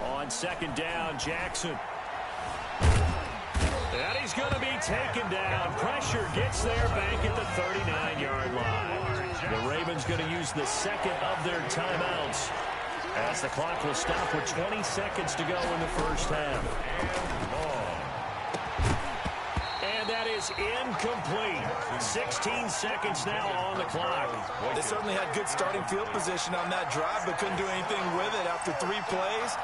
On second down, Jackson. And he's going to be taken down. Pressure gets there back at the 39-yard line. The Ravens going to use the second of their timeouts, as the clock will stop with 20 seconds to go in the first half. And that is incomplete. 16 seconds now on the clock. They certainly had good starting field position on that drive, but couldn't do anything with it after 3 plays.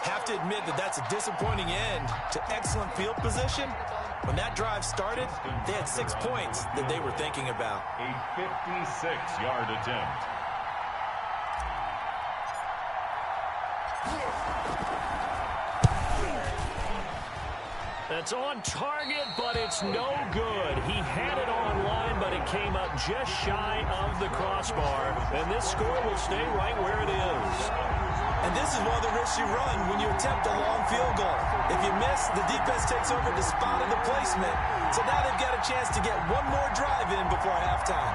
Have to admit that that's a disappointing end to excellent field position. When that drive started, they had 6 points that they were thinking about. A 56-yard attempt. That's on target, but it's no good. He had it on line, but it came up just shy of the crossbar. And this score will stay right where it is. And this is one of the risks you run when you attempt a long field goal. If you miss, the defense takes over the spot of the placement. So now they've got a chance to get one more drive in before halftime.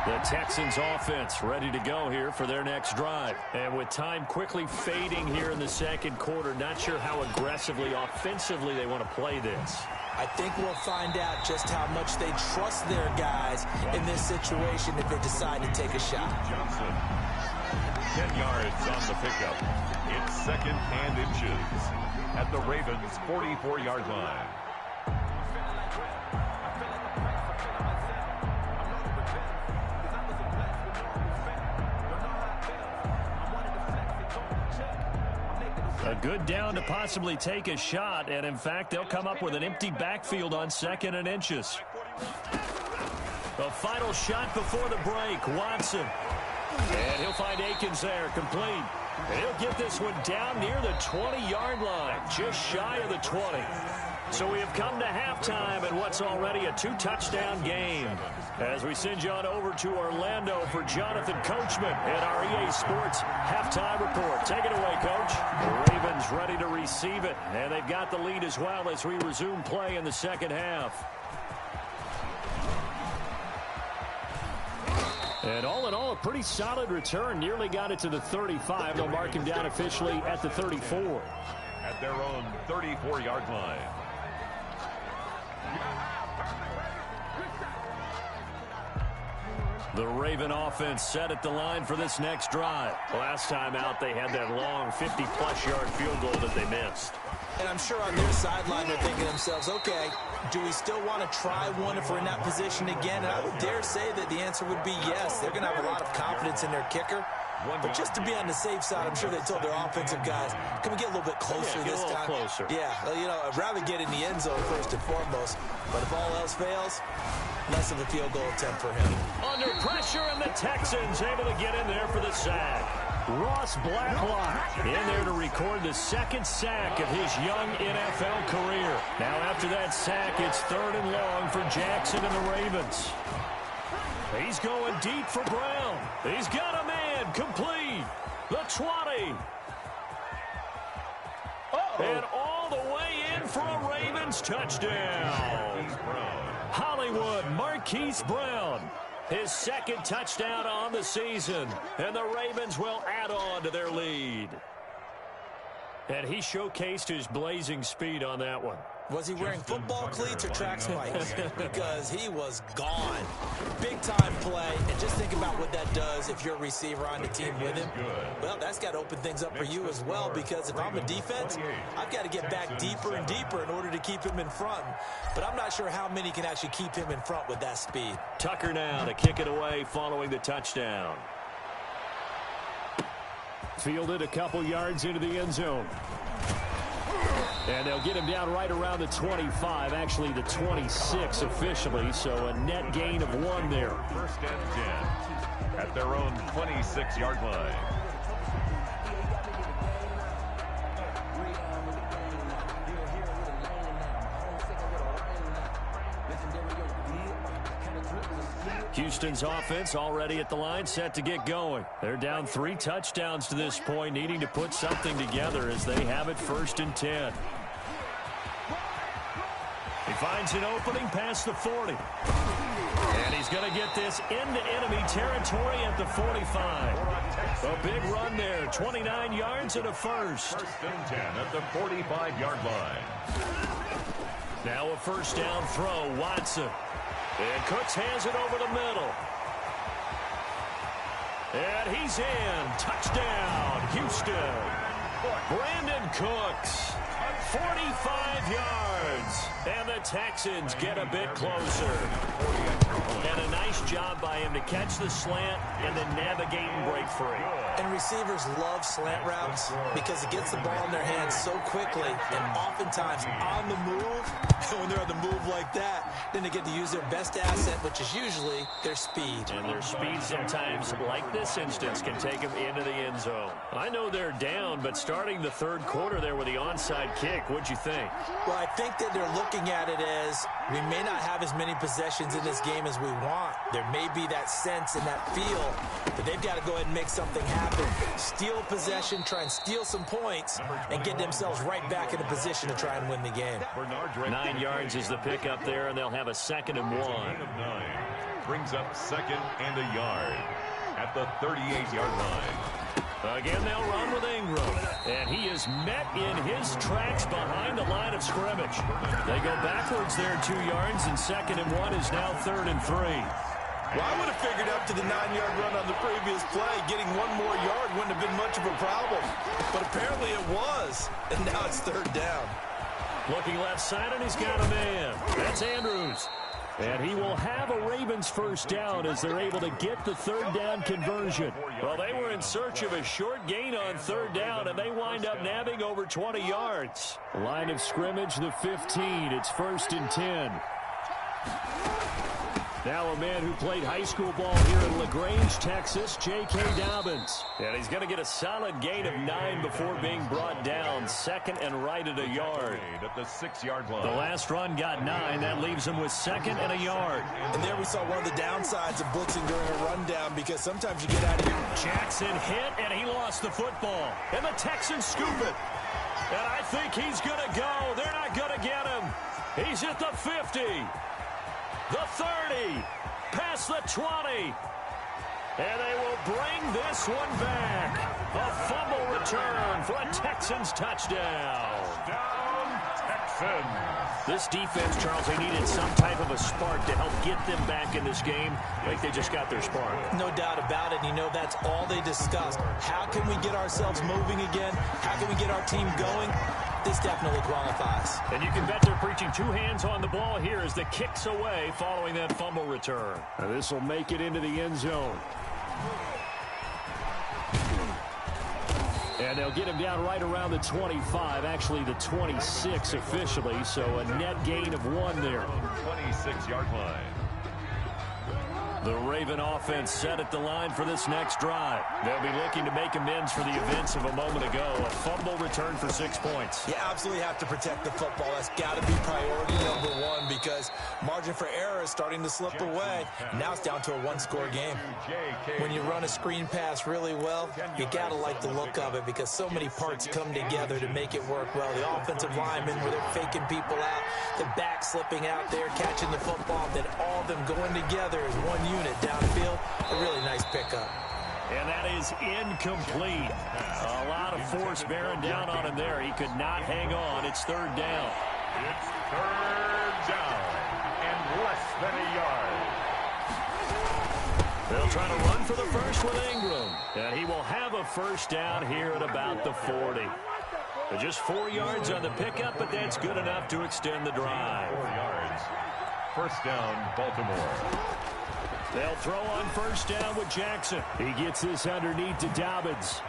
The Texans offense ready to go here for their next drive. And with time quickly fading here in the second quarter, not sure how aggressively, offensively they want to play this. I think we'll find out just how much they trust their guys in this situation if they decide to take a shot. Johnson, 10 yards on the pickup. It's second and inches at the Ravens' 44-yard line. A good down to possibly take a shot, and in fact, they'll come up with an empty backfield on second and inches. The final shot before the break, Watson. And he'll find Akins there, complete. And he'll get this one down near the 20-yard line, just shy of the 20. So we have come to halftime in what's already a 2-touchdown game. As we send you on over to Orlando for Jonathan Coachman at our EA Sports Halftime Report. Take it away, Coach. The Ravens ready to receive it, and they've got the lead as well as we resume play in the second half. And all in all, a pretty solid return. Nearly got it to the 35. They'll mark him down officially at the 34. At their own 34-yard line. The Raven offense set at the line for this next drive. Last time out, they had that long 50-plus yard field goal that they missed. And I'm sure on their sideline they're thinking to themselves, okay, do we still want to try one if we're in that position again? And I would dare say that the answer would be yes. They're going to have a lot of confidence in their kicker. But just to be on the safe side, I'm sure they told their offensive guys, can we get a little bit closer this time? Closer. Yeah, well, you know, I'd rather get in the end zone first and foremost. But if all else fails, less of a field goal attempt for him. Under pressure, and the Texans able to get in there for the sack. Ross Blacklock in there to record the second sack of his young NFL career. Now after that sack, it's 3rd and long for Jackson and the Ravens. He's going deep for Brown. He's got a man, complete. The 20. And all the way in for a Ravens touchdown. Hollywood Marquise Brown. His second touchdown on the season. And the Ravens will add on to their lead. And he showcased his blazing speed on that one. Was he wearing football cleats or track spikes? Because he was gone. Big-time play. And just think about what that does if you're a receiver on the team with him. Well, that's got to open things up for you as well, because if I'm a defense, I've got to get back deeper and deeper in order to keep him in front. But I'm not sure how many can actually keep him in front with that speed. Tucker now to kick it away following the touchdown. Fielded a couple yards into the end zone. And they'll get him down right around the 25, actually the 26 officially, so a net gain of 1 there. 1st and 10 at their own 26-yard line. Houston's offense already at the line, set to get going. They're down 3 touchdowns to this point, needing to put something together as they have it 1st and 10. He finds an opening past the 40. And he's going to get this into enemy territory at the 45. A big run there, 29 yards and a first. First and 10 at the 45-yard line. Now a first down throw, Watson. And Cooks hands it over the middle. And he's in. Touchdown, Houston. Brandon Cooks, 45 yards. And the Texans get a bit closer. And a nice job by him to catch the slant and then navigate and break free. And receivers love slant routes because it gets the ball in their hands so quickly and oftentimes on the move. And when they're on the move like that, then they get to use their best asset, which is usually their speed. And their speed sometimes, like this instance, can take them into the end zone. I know they're down, but starting the third quarter there with the onside kick, what'd you think? Well, I think that they're looking at it as we may not have as many possessions in this game as we want. There may be that sense and that feel, but they've got to go ahead and make something happen. Steal possession, try and steal some points, and get themselves right back in a position to try and win the game. 9 yards is the pickup there, and they'll have a 2nd and 1. Brings up 2nd and a yard at the 38-yard line. Again, they'll run with Ingram, and he is met in his tracks behind the line of scrimmage. They go backwards there 2 yards, and 2nd and 1 is now 3rd and 3. Well, I would have figured up to the 9-yard run on the previous play, getting one more yard wouldn't have been much of a problem. But apparently it was, and now it's 3rd down. Looking left side, and he's got a man. That's Andrews. And he will have a Ravens first down as they're able to get the 3rd down conversion. Well, they were in search of a short gain on 3rd down, and they wind up nabbing over 20 yards. Line of scrimmage, the 15. It's 1st and 10. Now a man who played high school ball here in LaGrange, Texas, J.K. Dobbins. And he's going to get a solid gain of 9 before being brought down. 2nd and right at a yard. At the 6-yard line. The last run got 9. That leaves him with 2nd and a yard. And there we saw one of the downsides of blitzing during a rundown because sometimes you get out of here. Jackson hit, and he lost the football. And the Texans scoop it. And I think he's going to go. They're not going to get him. He's at the 50. The 30, past the 20, and they will bring this one back. A fumble return for a Texans touchdown. Touchdown, Texans. This defense, Charles, they needed some type of a spark to help get them back in this game. I think they just got their spark. No doubt about it. You know, that's all they discussed. How can we get ourselves moving again? How can we get our team going? This definitely qualifies. And you can bet they're preaching 2 hands on the ball here as the kick's away following that fumble return. Now this will make it into the end zone. And they'll get him down right around the 25, actually the 26 officially, so a net gain of 1 there. 26-yard line. The Raven offense set at the line for this next drive. They'll be looking to make amends for the events of a moment ago. A fumble return for 6 points. You absolutely have to protect the football. That's got to be priority number 1 because margin for error is starting to slip away. Now it's down to a 1-score game. When you run a screen pass really well, you got to like the look of it because so many parts come together to make it work well. The offensive linemen where they're faking people out, the back slipping out there, catching the football, then all of them going together as one unit downfield. A really nice pickup. And that is incomplete. A lot of force bearing down on him there. He could not hang on. It's 3rd down. It's 3rd down and less than a yard. They'll try to run for the first with Ingram. And he will have a first down here at about the 40. Just 4 yards on the pickup, but that's good enough to extend the drive. 4 yards. First down, Baltimore. They'll throw on first down with Jackson. He gets this underneath to Dobbins.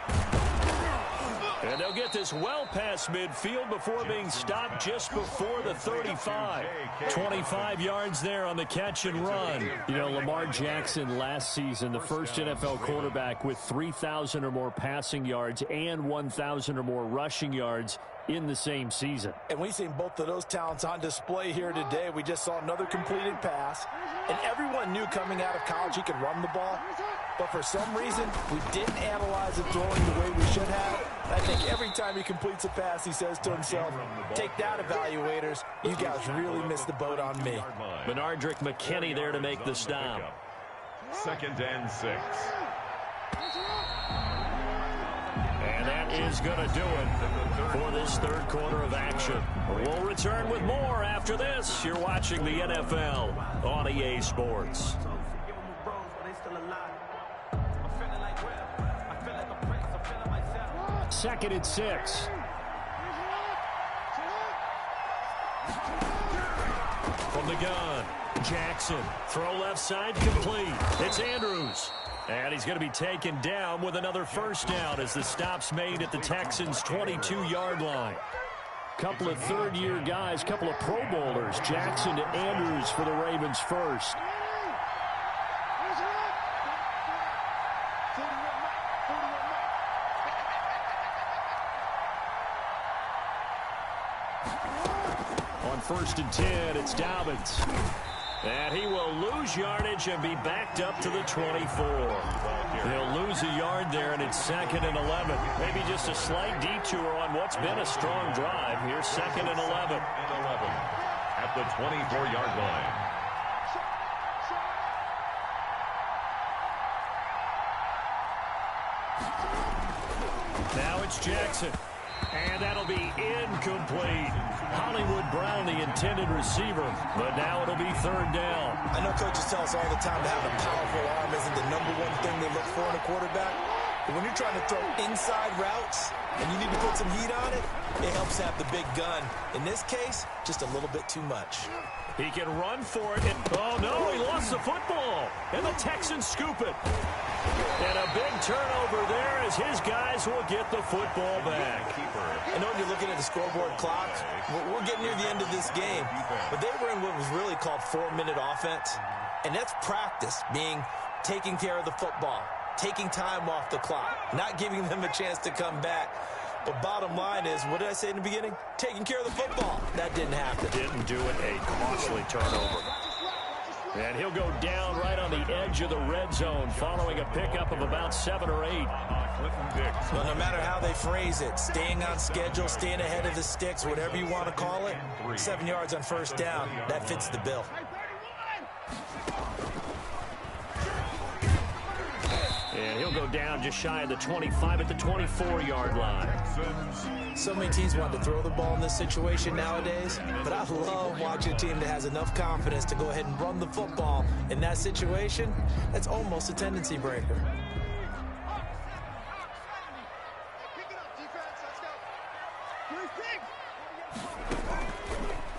And they'll get this well past midfield before being stopped just before the 35. 25 yards there on the catch and run. You know, Lamar Jackson last season, the first NFL quarterback with 3,000 or more passing yards and 1,000 or more rushing yards in the same season. And we've seen both of those talents on display here today. We just saw another completed pass. And everyone knew coming out of college he could run the ball. But for some reason, we didn't analyze it throwing the way we should have. I think every time he completes a pass, he says to himself, take that, evaluators. You guys really missed the boat on me. Benardrick McKinney there to make the stop. 2nd and 6. And that is going to do it for this third quarter of action. We'll return with more after this. You're watching the NFL on EA Sports. 2nd and 6. From the gun, Jackson. Throw left side complete. It's Andrews. And he's going to be taken down with another first down as the stop's made at the Texans' 22-yard line. Couple of third-year guys, couple of Pro Bowlers. Jackson to Andrews for the Ravens first. On 1st and 10, it's Dobbins. And he will lose yardage and be backed up to the 24. He'll lose a yard there, and it's 2nd and 11. Maybe just a slight detour on what's been a strong drive. Here's 2nd and 11. At the 24-yard line. Now it's Jackson. And that'll be incomplete. Hollywood Brown, the intended receiver, but now it'll be 3rd down. I know coaches tell us all the time to have a powerful arm isn't the #1 thing they look for in a quarterback. But when you're trying to throw inside routes and you need to put some heat on it, it helps to have the big gun. In this case, just a little bit too much. He can run for it. And, oh, no, he lost the football. And the Texans scoop it. And a big turnover there as his guys will get the football back. I know when you're looking at the scoreboard clock, we're getting near the end of this game. But they were in what was really called 4-minute offense. And that's practice, being taking care of the football, taking time off the clock, not giving them a chance to come back. But bottom line is, what did I say in the beginning? Taking care of the football. That didn't happen. Didn't do it. A costly turnover. And he'll go down right on the edge of the red zone following a pickup of about 7 or 8. Well, no matter how they phrase it, staying on schedule, staying ahead of the sticks, whatever you want to call it, 7 yards on 1st down, that fits the bill. And he'll go down just shy of the 25 at the 24-yard line. So many teams want to throw the ball in this situation nowadays, but I love watching a team that has enough confidence to go ahead and run the football. In that situation, that's almost a tendency breaker.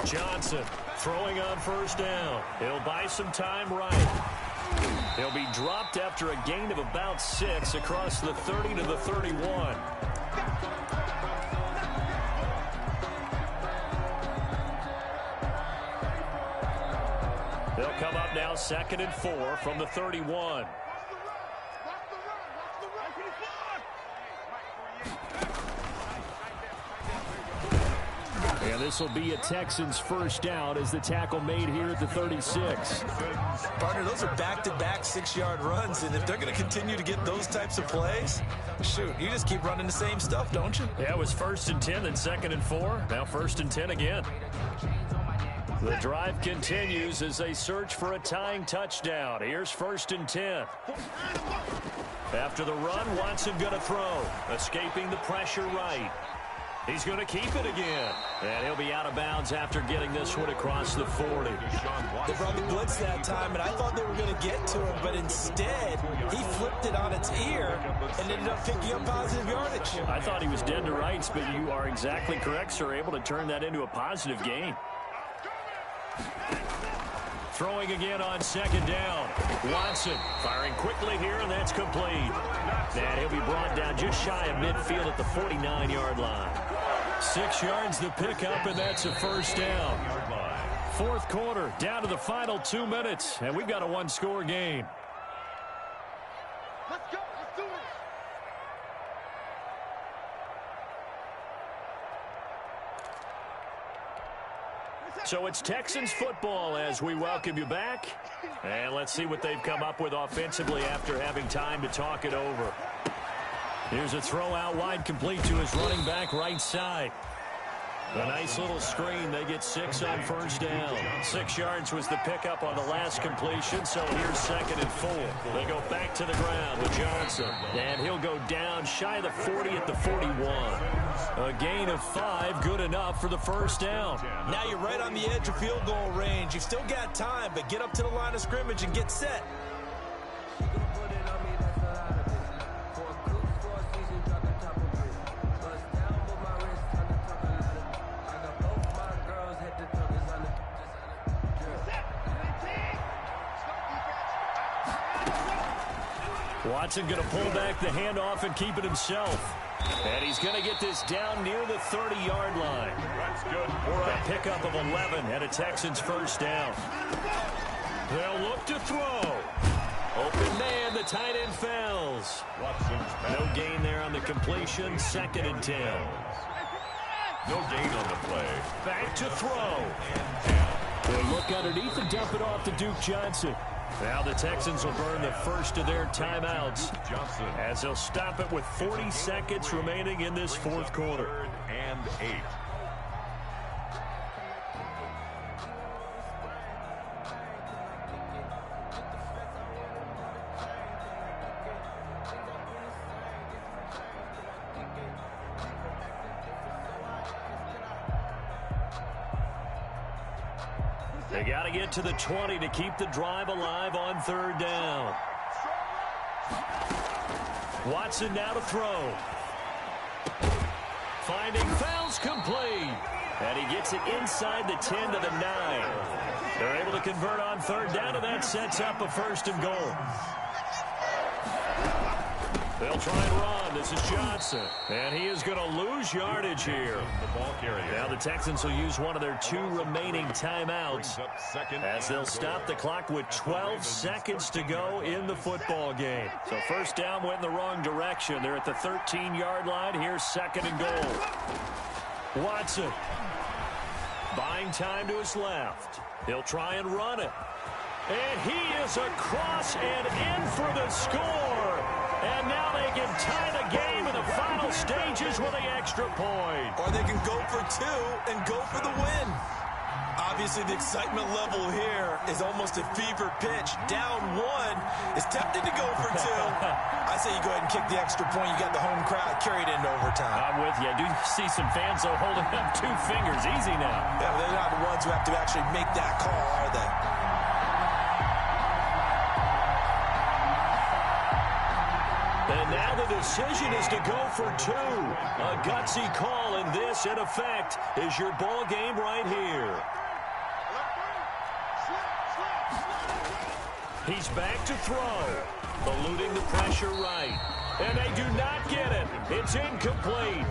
Johnson throwing on 1st down. He'll buy some time right. He'll be dropped after a gain of about 6 across the 30 to the 31. They'll come up now 2nd and 4 from the 31. And this will be a Texans first down as the tackle made here at the 36. Partner, those are back-to-back 6-yard runs, and if they're going to continue to get those types of plays, shoot, you just keep running the same stuff, don't you? Yeah, it was 1st and 10, then 2nd and 4. Now 1st and 10 again. The drive continues as they search for a tying touchdown. Here's 1st and 10. After the run, Watson going to throw. Escaping the pressure right. He's going to keep it again. And he'll be out of bounds after getting this one across the 40. They brought the blitz that time, and I thought they were going to get to him, but instead, he flipped it on its ear and ended up picking up positive yardage. I thought he was dead to rights, but you are exactly correct, sir. Able to turn that into a positive gain. Throwing again on 2nd down. Watson firing quickly here, and that's complete. And he'll be brought down just shy of midfield at the 49-yard line. 6 yards the pickup, and that's a 1st down. 4th quarter, down to the final 2 minutes, and we've got a 1-score game. Let's go. Let's do it. So it's Texans football as we welcome you back. And let's see what they've come up with offensively after having time to talk it over. Here's a throw out wide, complete to his running back right side. A nice little screen. They get 6 on first down. 6 yards was the pickup on the last completion, so here's 2nd and 4. They go back to the ground with Johnson, and he'll go down shy of the 40 at the 41. A gain of 5, good enough for the first down. Now you're right on the edge of field goal range. You've still got time, but get up to the line of scrimmage and get set. Watson going to pull back the handoff and keep it himself. And he's going to get this down near the 30-yard line. That's good. A pickup of 11 and a Texans first down. They'll look to throw. Open man, the tight end fails. No gain there on the completion. 2nd and 10. No gain on the play. Back to throw. They look underneath and dump it off to Duke Johnson. Now the Texans will burn the first of their timeouts as they'll stop it with 40 seconds remaining in this 4th quarter. 3rd and 8. They got to get to the 20 to keep the drive alive on 3rd down. Watson now to throw. Finding fouls complete. And he gets it inside the 10 to the 9. They're able to convert on 3rd down, and that sets up a 1st and goal. They'll try and run. This is Johnson. And he is going to lose yardage here. The ball carrier. Now the Texans will use one of their 2 remaining timeouts as they'll stop the clock with 12 seconds to go in the football game. So first down went in the wrong direction. They're at the 13-yard line. Here's 2nd and goal. Watson buying time to his left. He'll try and run it. And he is across and in for the score. And now they can tie the game in the final stages with the extra point. Or they can go for 2 and go for the win. Obviously, the excitement level here is almost a fever pitch. Down 1 is tempted to go for 2. I say you go ahead and kick the extra point. You got the home crowd carried into overtime. I'm with you. I do see some fans, though, holding up 2 fingers. Easy now. Yeah, they're not the ones who have to actually make that call, are they? And now the decision is to go for 2. A gutsy call, and this, in effect, is your ball game right here. He's back to throw. Eluding the pressure right. And they do not get it. It's incomplete.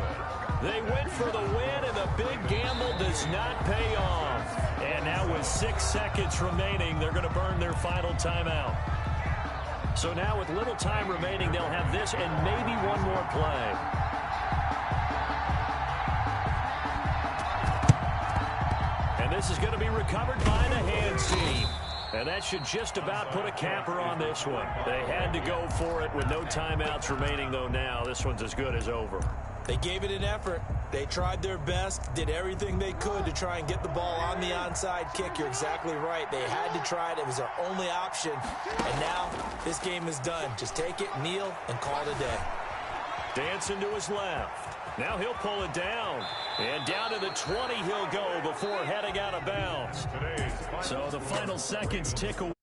They went for the win, and the big gamble does not pay off. And now with 6 seconds remaining, they're going to burn their final timeout. So now with little time remaining, they'll have this and maybe one more play. And this is going to be recovered by the hands team. And that should just about put a capper on this one. They had to go for it with no timeouts remaining, though now this one's as good as over. They gave it an effort. They tried their best, did everything they could to try and get the ball on the onside kick. You're exactly right. They had to try it. It was their only option. And now this game is done. Just take it, kneel, and call it a day. Dancing to his left. Now he'll pull it down. And down to the 20 he'll go before heading out of bounds. So the final seconds tick away.